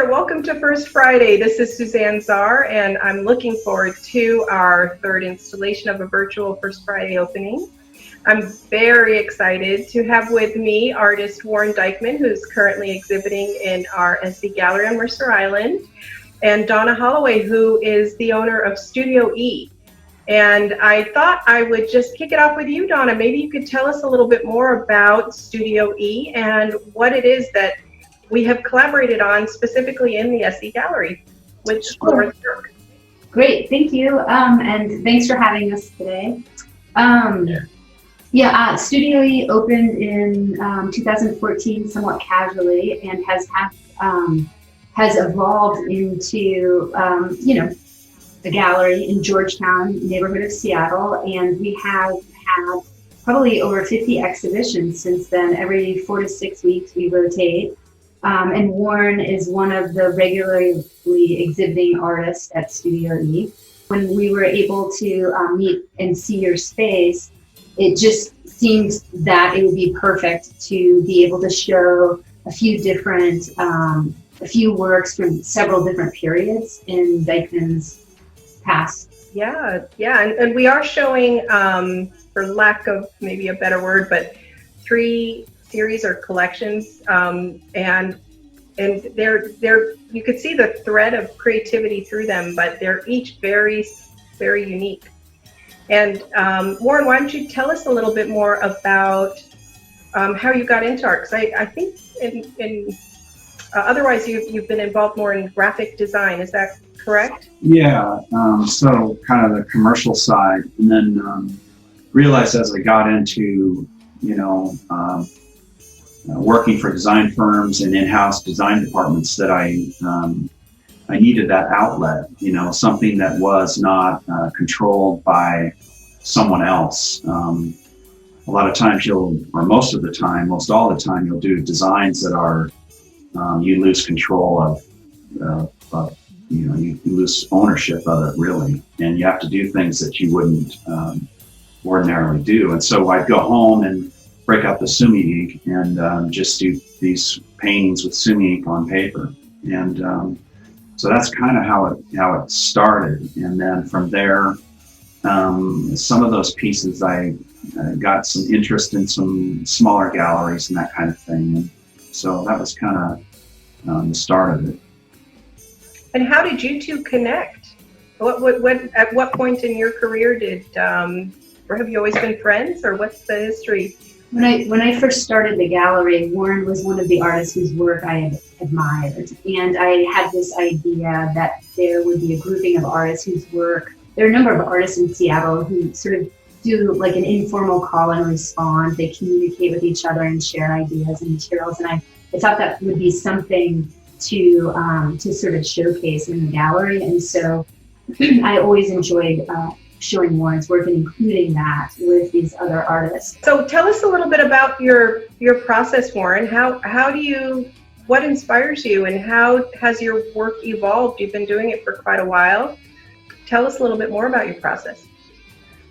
there, welcome to First Friday. This is Suzanne Czar, and I'm looking forward to our third installation of a virtual First Friday opening. I'm very excited to have with me artist Warren Dykeman, who's currently exhibiting in our SC Gallery on Mercer Island, and Dawna Holloway, who is the owner of Studio E. And I thought I would just kick it off with you, Dawna. Maybe you could tell us a little bit more about Studio E and what it is that we have collaborated on specifically in the SC Gallery with Warren's work. Great, thank you, and thanks for having us today. Studio E opened in 2014 somewhat casually and has evolved into the gallery in Georgetown, neighborhood of Seattle, and we have had probably over 50 exhibitions since then. Every 4 to 6 weeks we rotate. And Warren is one of the regularly exhibiting artists at Studio E. When we were able to meet and see your space, it just seemed that it would be perfect to be able to show a few works from several different periods in Dykeman's past. Yeah, and we are showing, for lack of maybe a better word, but 3 series or collections, and they're you could see the thread of creativity through them, but they're each very, very unique. And Warren, why don't you tell us a little bit more about how you got into art? Because I think otherwise you've been involved more in graphic design. Is that correct? Yeah. So kind of the commercial side, and then realized as I got into working for design firms and in-house design departments that I needed that outlet, something that was not controlled by someone else. A lot of times most all the time, you'll do designs that are, you lose control of, you lose ownership of it really, and you have to do things that you wouldn't ordinarily do. And so I'd go home and break out the sumi ink and just do these paintings with sumi ink on paper. And so that's kind of how it started. And then from there, some of those pieces I got some interest in some smaller galleries and that kind of thing. And so that was kind of the start of it. And how did you two connect? At what point in your career or have you always been friends, or what's the history? When I first started the gallery, Warren was one of the artists whose work I had admired. And I had this idea that there would be a grouping of artists whose work, there are a number of artists in Seattle who sort of do like an informal call and respond. They communicate with each other and share ideas and materials. And I thought that would be something to sort of showcase in the gallery. And so I always enjoyed showing Warren's work and including that with these other artists. So tell us a little bit about your process, Warren. What inspires you, and how has your work evolved? You've been doing it for quite a while. Tell us a little bit more about your process.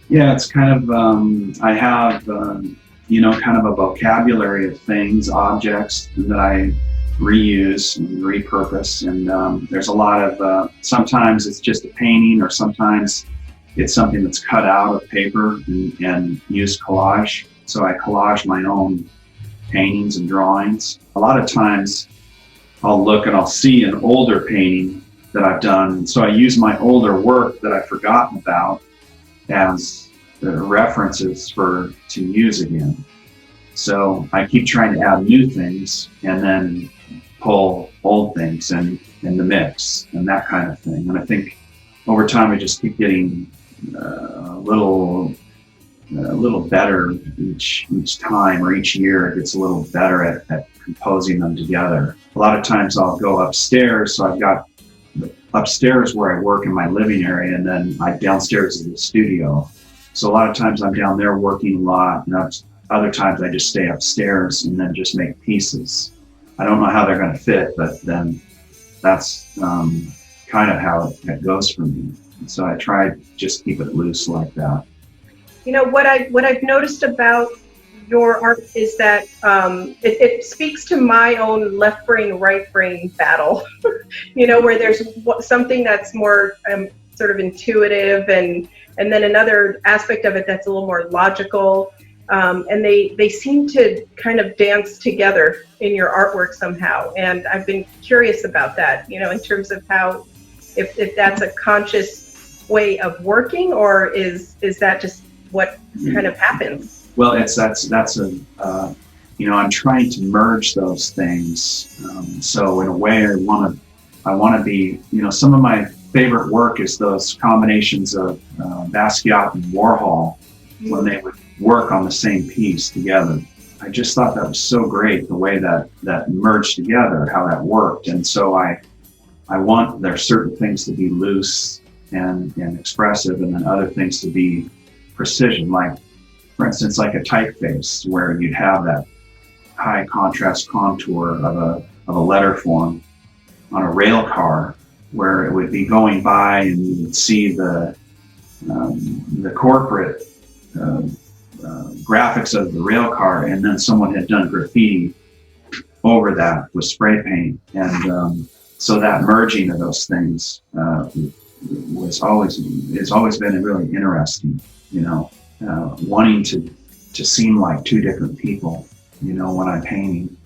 Yeah, it's kind of, I have, kind of a vocabulary of things, objects that I reuse and repurpose. And there's a lot of, sometimes it's just a painting, or sometimes it's something that's cut out of paper and use collage. So I collage my own paintings and drawings. A lot of times I'll look and I'll see an older painting that I've done. So I use my older work that I've forgotten about as references to use again. So I keep trying to add new things and then pull old things in the mix and that kind of thing. And I think over time I just keep getting a little better each time, or each year it gets a little better at composing them together. A lot of times I'll go upstairs, so I've got upstairs where I work in my living area, and then downstairs is the studio. So a lot of times I'm down there working a lot, and other times I just stay upstairs and then just make pieces. I don't know how they're going to fit, but then that's kind of how it goes for me. And so I try to just keep it loose like that. What I've noticed about your art is that it speaks to my own left brain, right brain battle, where there's something that's more sort of intuitive and then another aspect of it that's a little more logical. And they seem to kind of dance together in your artwork somehow. And I've been curious about that, in terms of how, if that's a conscious way of working, or is that just what kind of happens? Well, I'm trying to merge those things. So in a way, I want to be, some of my favorite work is those combinations of Basquiat and Warhol, when they would work on the same piece together. I just thought that was so great, the way that merged together, how that worked. And so I want there are certain things to be loose and expressive, and then other things to be precision, like, for instance, like a typeface, where you'd have that high contrast contour of a letter form on a rail car, where it would be going by and you would see the corporate graphics of the rail car, and then someone had done graffiti over that with spray paint. And so that merging of those things it's always been really interesting, wanting to seem like two different people, when I'm painting.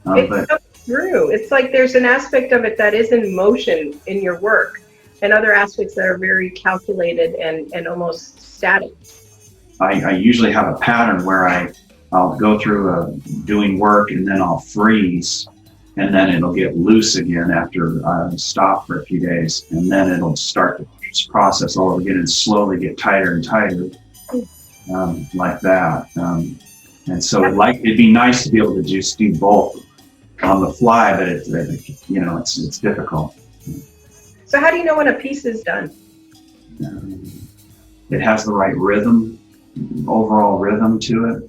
It's so true. It's like there's an aspect of it that is in motion in your work, and other aspects that are very calculated and almost static. I usually have a pattern where I'll go through doing work, and then I'll freeze, and then it'll get loose again after I stop for a few days, and then it'll start the process all over again and slowly get tighter and tighter, like that. And so it'd be nice to be able to just do both on the fly, but it's difficult. So how do you know when a piece is done? It has the right rhythm, overall rhythm to it.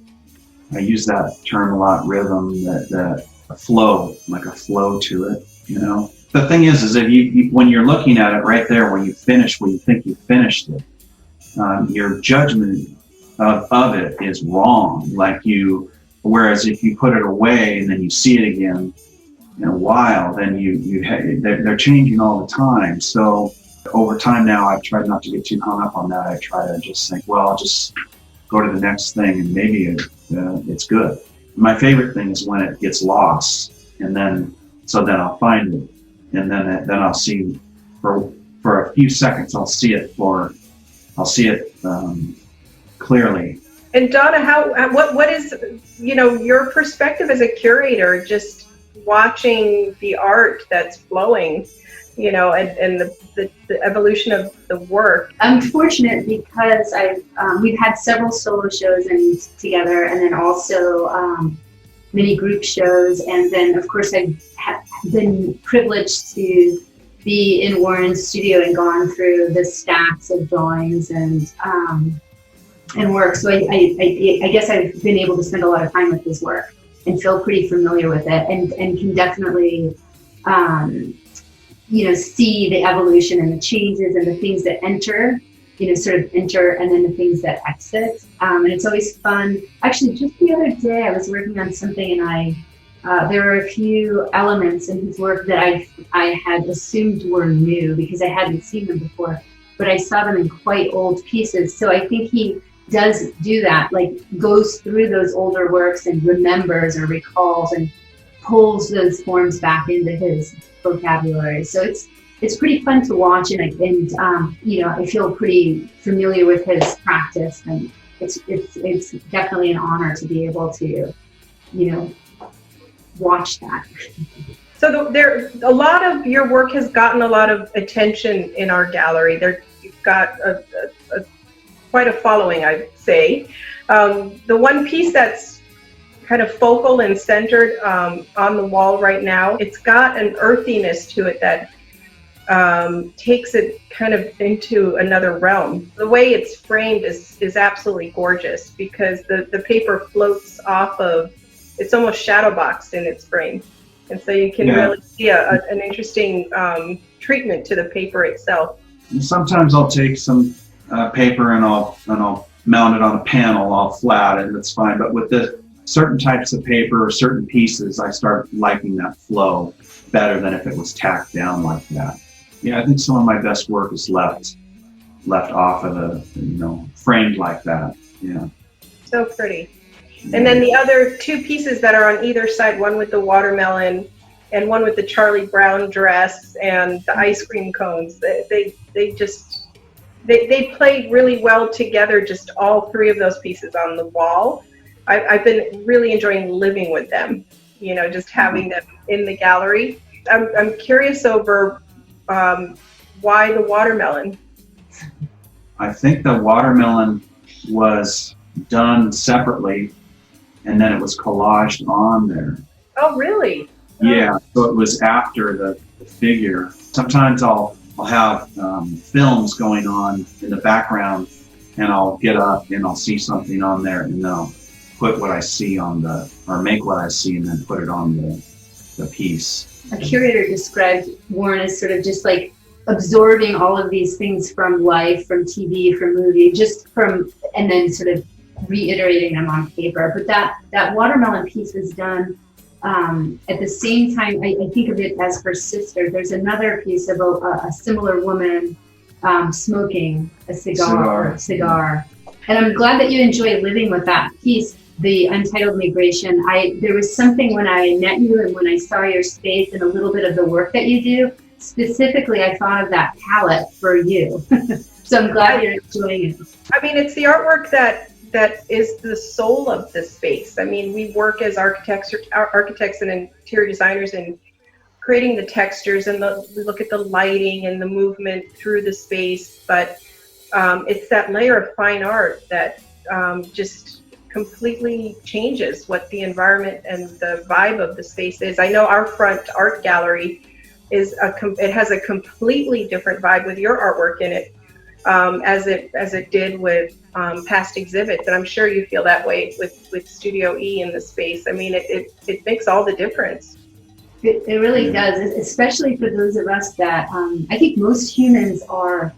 I use that term a lot, rhythm, that a flow, like a flow to it, The thing is if you when you're looking at it right there, when you finish, when you think you finished it, your judgment of it is wrong. Whereas if you put it away and then you see it again in a while, then they're changing all the time. So over time now, I've tried not to get too hung up on that. I try to just think, well, I'll just go to the next thing, and maybe it's good. My favorite thing is when it gets lost, and then I'll find it, and then I'll see for a few seconds. I'll see it clearly. And Dawna, what is your perspective as a curator, just watching the art that's flowing, and the evolution of the work? I'm fortunate because we've had several solo shows together, and then also many group shows, and then of course I've been privileged to be in Warren's studio and gone through the stacks of drawings and work. So I guess I've been able to spend a lot of time with his work and feel pretty familiar with it, and can definitely see the evolution and the changes and the things that enter, sort of enter, and then the things that exit. And it's always fun. Actually, just the other day, I was working on something, and there were a few elements in his work that I had assumed were new because I hadn't seen them before, but I saw them in quite old pieces. So I think he does do that, like goes through those older works and remembers or recalls and pulls those forms back into his vocabulary. So it's pretty fun to watch, and I feel pretty familiar with his practice, and it's definitely an honor to be able to watch that. So a lot of your work has gotten a lot of attention in our gallery. You've got quite a following, I'd say. The one piece that's kind of focal and centered on the wall right now, it's got an earthiness to it that takes it kind of into another realm. The way it's framed is absolutely gorgeous, because the paper floats off of, it's almost shadow boxed in its frame. And so you can really see an interesting treatment to the paper itself. Sometimes I'll take some paper and I'll mount it on a panel all flat, and that's fine. But with certain types of paper or certain pieces, I start liking that flow better than if it was tacked down like that. Yeah, I think some of my best work is left off of the, framed like that. Yeah. So pretty. And then the other two pieces that are on either side, one with the watermelon and one with the Charlie Brown dress and the ice cream cones, they played really well together, just all three of those pieces on the wall. I've been really enjoying living with them, just having them in the gallery. I'm curious over why the watermelon? I think the watermelon was done separately and then it was collaged on there. Oh, really? Yeah, so it was after the figure. Sometimes I'll have films going on in the background and I'll get up and I'll see something on there and I'll put what I see or make what I see and then put it on the piece. A curator described Warren as sort of just like absorbing all of these things from life, from TV, from movie, and then sort of reiterating them on paper. But that watermelon piece was done at the same time. I think of it as her sister. There's another piece of a similar woman smoking a cigar. And I'm glad that you enjoy living with that piece, the Untitled Migration. There was something when I met you and when I saw your space and a little bit of the work that you do, specifically I thought of that palette for you. So I'm glad you're enjoying it. I mean, it's the artwork that is the soul of the space. I mean, we work as architects and interior designers in creating the textures and we look at the lighting and the movement through the space, but it's that layer of fine art that just completely changes what the environment and the vibe of the space is. I know our front art gallery it has a completely different vibe with your artwork in it, as it did with past exhibits, and I'm sure you feel that way with Studio E in the space. I mean, it makes all the difference. It really does, especially for those of us that I think most humans are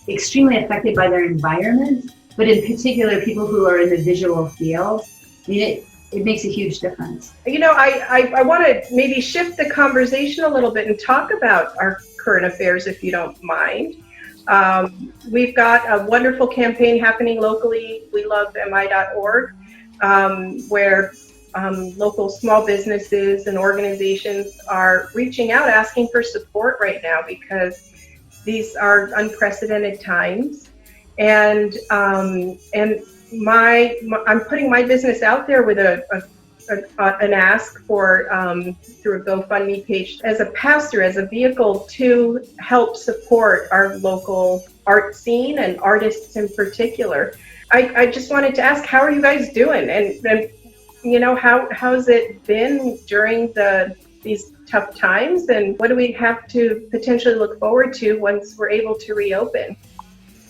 extremely affected by their environment, but in particular, people who are in the visual field. I mean, it makes a huge difference. I want to maybe shift the conversation a little bit and talk about our current affairs, if you don't mind. We've got a wonderful campaign happening locally, welovemi.org, where local small businesses and organizations are reaching out asking for support right now because these are unprecedented times. And I'm putting my business out there with an ask for through a GoFundMe page as a pass-through, as a vehicle to help support our local art scene and artists in particular. I just wanted to ask, how are you guys doing? And how's it been during these tough times? And what do we have to potentially look forward to once we're able to reopen?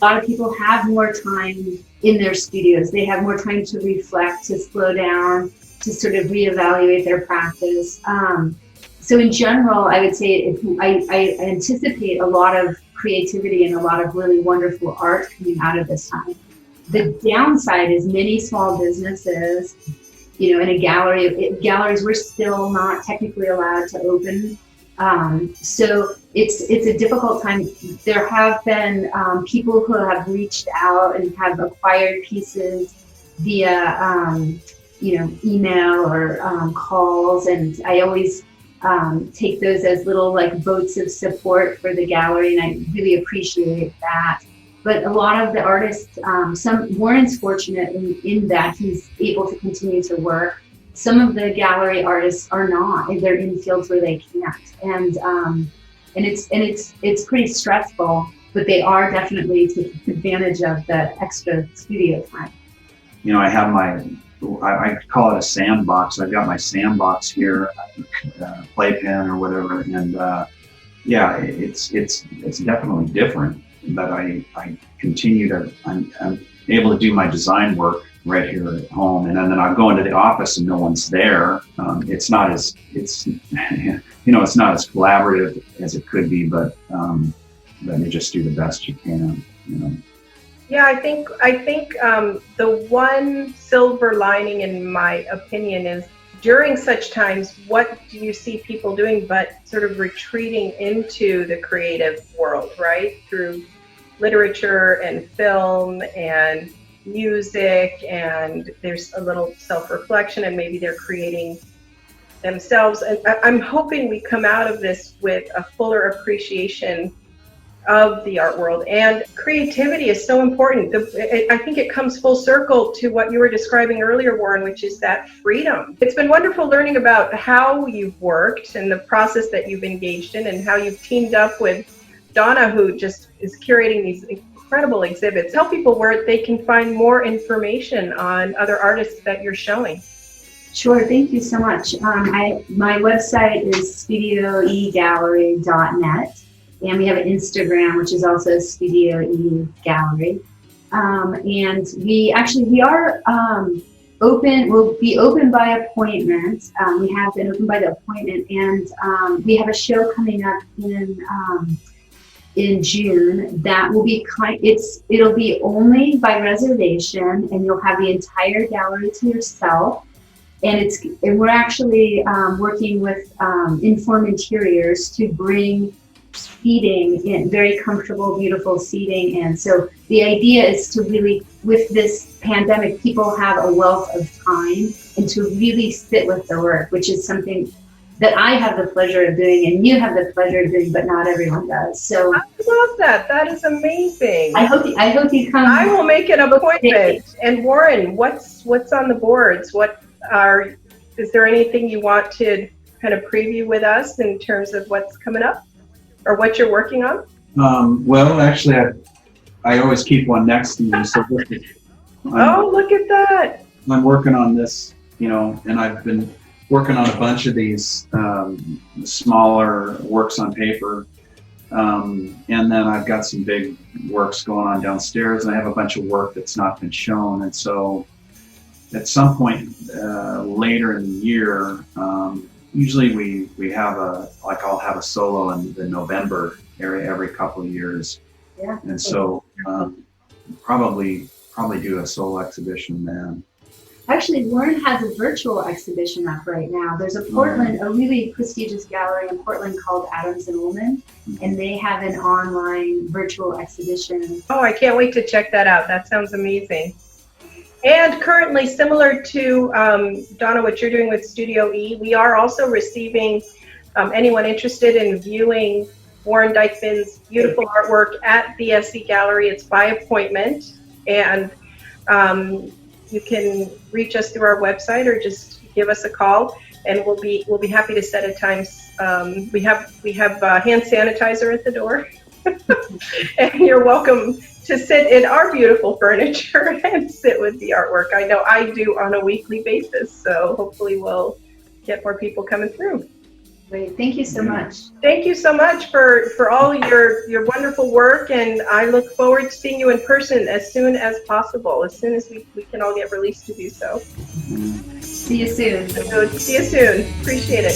A lot of people have more time in their studios. They have more time to reflect, to slow down, to sort of reevaluate their practice. So in general, I would say I anticipate a lot of creativity and a lot of really wonderful art coming out of this time. The downside is many small businesses, in a galleries, we're still not technically allowed to open. So it's a difficult time. There have been people who have reached out and have acquired pieces via email or calls, and I always take those as little like votes of support for the gallery, and I really appreciate that. But a lot of the artists, Warren's fortunate in that he's able to continue to work. Some of the gallery artists are not, and they're in fields where they can't, and it's pretty stressful. But they are definitely taking advantage of the extra studio time. I have I call it a sandbox. I've got my sandbox here, playpen or whatever, and it's definitely different. But I continue to I'm able to do my design work right here at home, and then I go into the office and no one's there. It's not as it's not as collaborative as it could be, but you just do the best you can. Yeah, I think the one silver lining, in my opinion, is during such times, what do you see people doing but sort of retreating into the creative world, right? Through literature and film and music, and there's a little self-reflection, and maybe they're creating themselves. And I'm hoping we come out of this with a fuller appreciation of the art world. And creativity is so important. I think it comes full circle to what you were describing earlier, Warren, which is that freedom. It's been wonderful learning about how you've worked and the process that you've engaged in, and how you've teamed up with Dawna, who just is curating these incredible exhibits. Tell people where they can find more information on other artists that you're showing. Sure, thank you so much. My website is studioegallery.net. And we have an Instagram, which is also Studio E Gallery. And we are open, we'll be open by appointment. We have been open by the appointment, and we have a show coming up in June that will be it'll be only by reservation, and you'll have the entire gallery to yourself. And we're actually working with Inform Interiors to bring seating in, very comfortable, beautiful seating. And so the idea is to really, with this pandemic, people have a wealth of time, and to really sit with the work, which is something that I have the pleasure of doing and you have the pleasure of doing, but not everyone does. So I love that. That is amazing. I hope you come. I will make an appointment. And Warren, what's on the boards? Is there anything you want to kind of preview with us in terms of what's coming up or what you're working on? Well, actually, I always keep one next to me. So look at that. I'm working on this, and I've been working on a bunch of these smaller works on paper. And then I've got some big works going on downstairs, and I have a bunch of work that's not been shown. And so at some point later in the year, usually we have I'll have a solo in the November area every couple of years. Yeah. And so probably do a solo exhibition then. Actually, Warren has a virtual exhibition up right now. There's a really prestigious gallery in Portland called Adams and Ullman, and they have an online virtual exhibition. Oh, I can't wait to check that out. That sounds amazing. And currently, similar to Dawna, what you're doing with Studio E, we are also receiving anyone interested in viewing Warren Dykeman's beautiful artwork at the SE Gallery. It's by appointment, and you can reach us through our website or just give us a call, and we'll be happy to set a time. We have hand sanitizer at the door, and you're welcome to sit in our beautiful furniture and sit with the artwork. I know I do on a weekly basis, so hopefully we'll get more people coming through. Great, thank you so much. Thank you so much for all your wonderful work, and I look forward to seeing you in person as soon as possible, as soon as we can all get released to do so. See you soon. So, see you soon. Appreciate it.